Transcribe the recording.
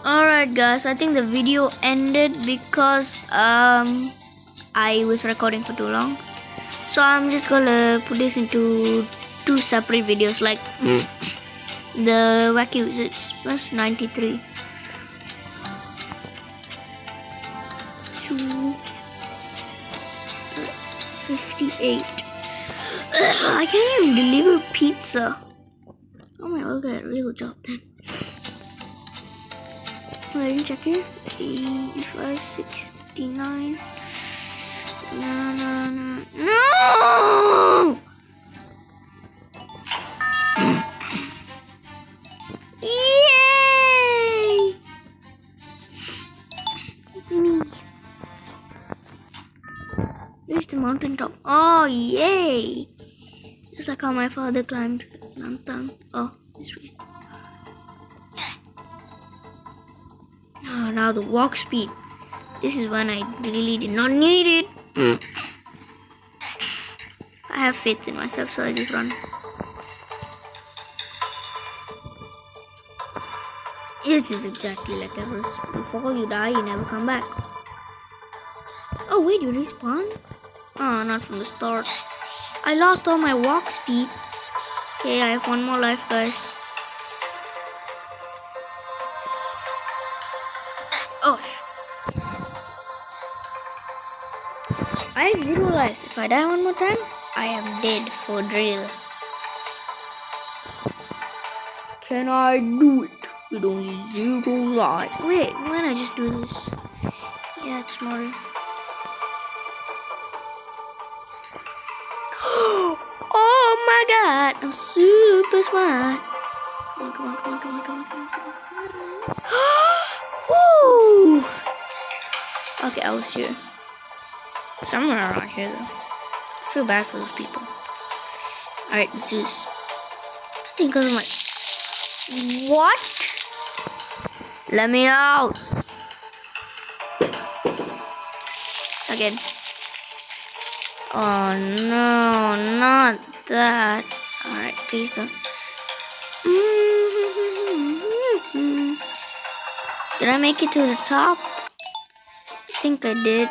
Alright guys, I think the video ended because I was recording for too long. So I'm just gonna put this into two separate videos, like the wacky wizards plus 93. 58. I can't even deliver pizza. Oh my god, okay, real job then. Wait, check here. 85, 69. No! Yay! Me. Reach the mountaintop. Oh, yay! Just like how my father climbed Lantang. Oh, this way. Oh, now the walk speed. This is when I really did not need it. I have faith in myself, so I just run. This is exactly like Everest. Before you die, you never come back. Oh wait, you respawn? Oh, not from the start. I lost all my walk speed. Okay, I have one more life, guys. Oh, I have 0 lives. If I die one more time, I am dead for real. Can I do it with only 0 lives? Wait, why don't I just do this? Yeah, it's smarter. Oh my god, I'm super smart. Come on. Woo! Okay, I was here. Somewhere around here though. I feel bad for those people. Alright, let's do this. I think I'm like, what? Let me out. Again. Oh no, not that. Alright, please don't. Did I make it to the top? I think I did.